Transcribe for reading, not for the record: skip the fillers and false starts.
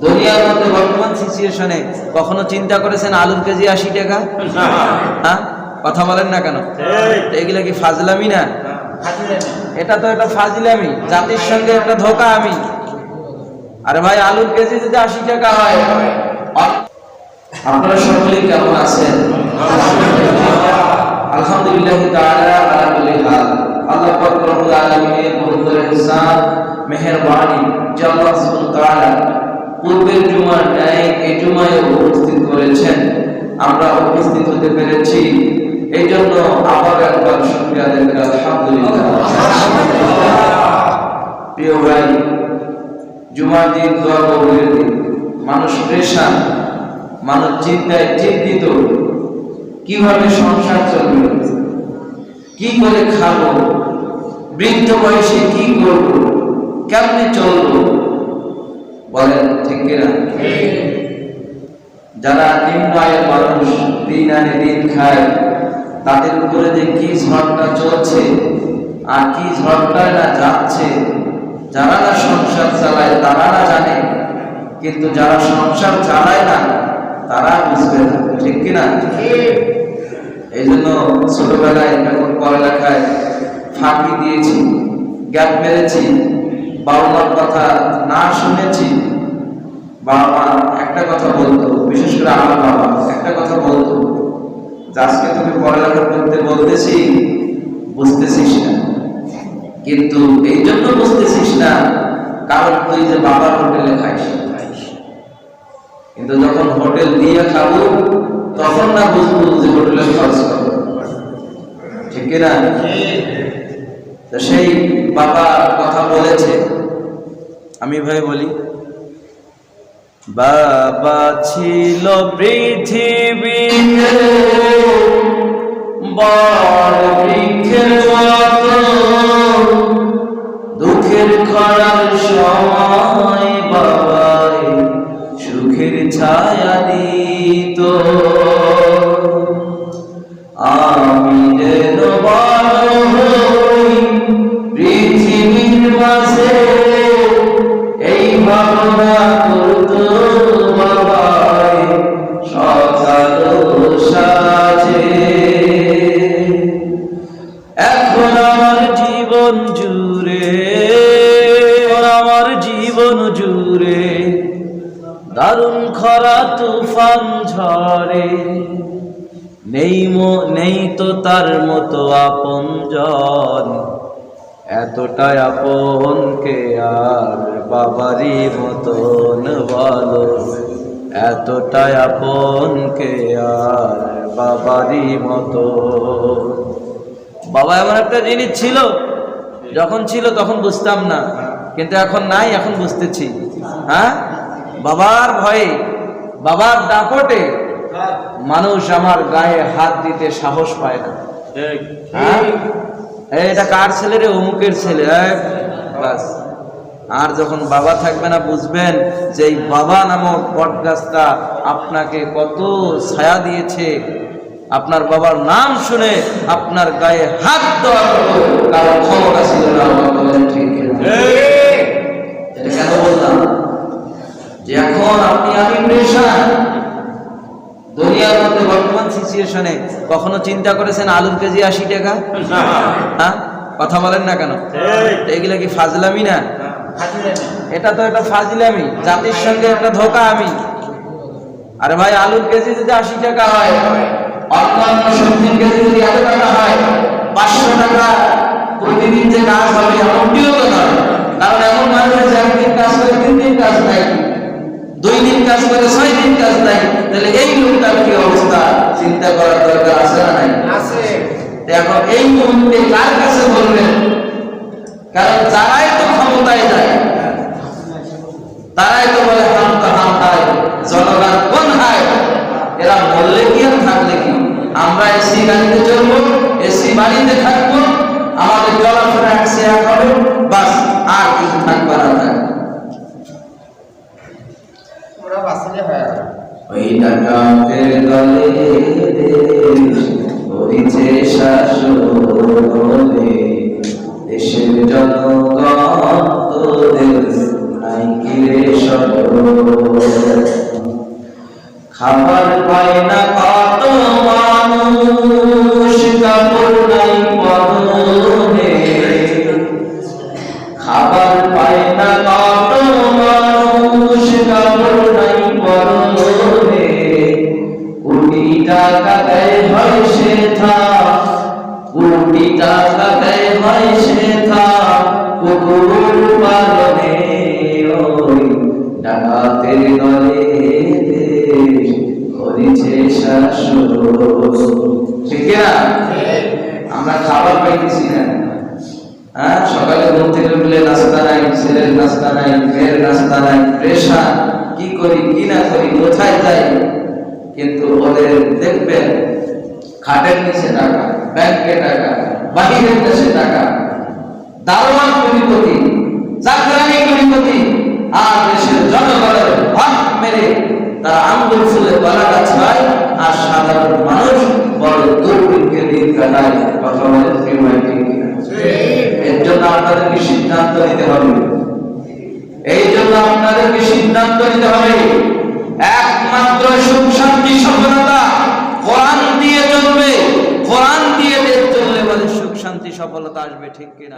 দুনিয়ার মধ্যে বর্তমান সিচুয়েশনে কখনো চিন্তা করেছেন আলুর কেজি 80 টাকা? হ্যাঁ, কথা বলেন না কেন? এগুলা কি ফাজলামি না? এটা তো একটা ফাজলামি, জাতির সঙ্গে একটা ধোঁকা। আমি আরে ভাই, আলুর কেজি যদি 80 টাকা হয়, আপনারা সকলেই কেমন আছেন? আলহামদুলিল্লাহ তাআলা আলা কুল্লি হাল। আল্লাহ পাক রব্বুল আলামিনের বরকতের ইহসান মেহেরবানি যে আল্লাহ সুবহানাহু তাআলা পূর্বের জুমার ন্যায় এই জুমায় উপস্থিত করেছেন, আমরা উপস্থিত হতে পেরেছি, এই জন্য আবার একবার শুকরিয়া আদায় করি আলহামদুলিল্লাহ। প্রিয় ভাই, জুমার দিন দোয়া কবুলের দিন, মানুষ পেরেশান, মানুষ চিন্তায় চিন্তিত, কিভাবে সংসার চলবে, কি করে খাবো, বৃদ্ধ বয়সে কি করবো, কেমনে চলবো, বলেন ঠিক কিনা? যারা নিম্ন আয়ের মানুষ, দিন আনে দিন খায়, তাদের উপরে যে কি ঝড়টা চলছে আর কি ঝড়টা না যাচ্ছে, যারা না সংসার চালায় তারা না জানে, কিন্তু যারা সংসার চালায় না তারা বুঝবে না, ঠিক কিনা? এই জন্য ছোটবেলায় যখন পড়ালেখায় ফাঁকি দিয়েছি, গ্যাপ মেরেছি, বাবা মার কথা না শুনেছি, বাবা মা একটা কথা বলতো, বিশেষ করে আমার বাবা একটা কথা বলতো, যে আজকে তুমি পড়ালেখা করতে বলতেছি, বুঝতেছিস না, কিন্তু এই জন্য বুঝতেছিস না কারণ তুই যে বাবার হোটেলে খাইস, কিন্তু যখন হোটেল দিয়ে খাবো তখন না বুঝবো যে হোটেলে খরচ করবো, ঠিক কিনা? সেই বাবা কথা বলেছে, আমি ভাই বলি, বাবা ছিল পৃথিবীতে বড় বৃক্ষের মতো, দুঃখের খরার সময় বাবাই সুখের ছায়া দিত, আমি যেন বড় হই পৃথিবীর মাঝে, এই ভাবনা করতো বাবাই সকাল সাজে। এখন আমার জীবন জুড়ে, আমার জীবন জুড়ে দারুণ খরা তুফান ঝরে, নেই তো তার মতো আপনজন, এতটাই আপন কে আর বাবারই মতন বলো, এতটাই আপন কে আর বাবারই মতো। বাবা এমন একটা জিনিস ছিল, যখন ছিল তখন বুঝতাম না, কিন্তু এখন নাই, এখন বুঝতেছি। হ্যাঁ, বাবার ভয়ে, বাবার দাপটে মানুষ আমার গায়ে হাত দিতে সাহস পায় না। হ্যাঁ, এটা কার ছেলে রে? অমুকের ছেলে। বাস, আর যখন বাবা থাকবে না বুঝবেন যে এই বাবা নামক বটগাছটা আপনাকে কত ছায়া দিয়েছে। আপনার বাবার নাম শুনে আপনার গায়ে হাত দেওয়ার কারণ ক্ষমতা ছিল না। এটা কেন বললাম? যে এখন আপনি আমি পেরেশান, দুনিয়ার মধ্যে বর্তমান সিচুয়েশনে কখনো চিন্তা করেছেন আলুর কেজি 80 টাকা? হ্যাঁ, কথা বলেন না কেন? এগুলা কি ফাজলামি না? এটা তো একটা ফাজলামি, জাতির সঙ্গে একটা ধোঁকা। আমি আরে ভাই, আলুর কেজি যদি 80 টাকা হয়, অন্যান্য সবজির কেজি যদি 100 টাকা হয়, 500 টাকা প্রতিদিন যে কাজ হবে এমনটিও তো নয়। কারণ এমন মানুষ আছে একদিন কাজ করে 3 দিন কাজ নাই, 2 দিন কাজ করে 6 দিন কাজ নাই। তাহলে এই লোকটার কি অবস্থা চিন্তা করার দরকার আছে না নাই? আছে। এখন এই মুহূর্তে কার কাছে বলবেন? কারণ যারাই তো ক্ষমতায় যায় তারাই তো বলে হাম তো হাম হায়, জনগণ কোন হায়। এরা বললে কি আর থাকলে কি? আমরা এসি গাড়িতে চলবো, এসি বাড়িতে থাকবো, আমাদের চলাফেরা এক হবে, বাস, আর কিছু থাকবে না। ওই ডাকাতের দলে হইছে শাসনে, দেশের জনগণ তোদের নাই কি রে সরব খাবার পায় না কত মানুষ, কাপড় নাই পরনে। খাবার পায় না কত মানুষ, কাপড় নাই পরনে। কোটি টাকা ব্যয় হয় সেথা, কোটি টাকা ব্যয় হয় সেথা কুকুর পালনে। ওই ডাকাতের দলে দেশ করেছে শাসন। ঠিক না? আমরা খাবার পাইতেছি না। হ্যাঁ, সকালে ঘুম থেকে উঠলে নাস্তা নাই, ছেলের নাস্তা নাই, মেয়ের নাস্তা নাই, প্রেশার, কি করি কি না করি, কোথায় যাই। কিন্তু ওদের দেখবেন খাটের নিচে টাকা, ব্যাংকে টাকা, বাহিরের দেশে টাকা, দারোয়ান কোটিপতি, চাকরানি কোটিপতি, আর দেশের জনগণের ভাগ মেরে তারা আঙ্গুল ফুলে গলাটা ছয়, আর সাধারণ মানুষ বড় দুর্ভিক্ষে দিন কাটায়। কথা বলে এর জন্য আপনাদেরকে সিদ্ধান্ত নিতে হবে। এই জন্য আপনাদেরকে সিদ্ধান্ত নিতে হবে, একমাত্র সুখ শান্তি সফলতা কোরআন দিয়ে চলবে। কোরআন দিয়ে দেশ চললে বলে সুখ শান্তি সফলতা আসবে। ঠিক কিনা?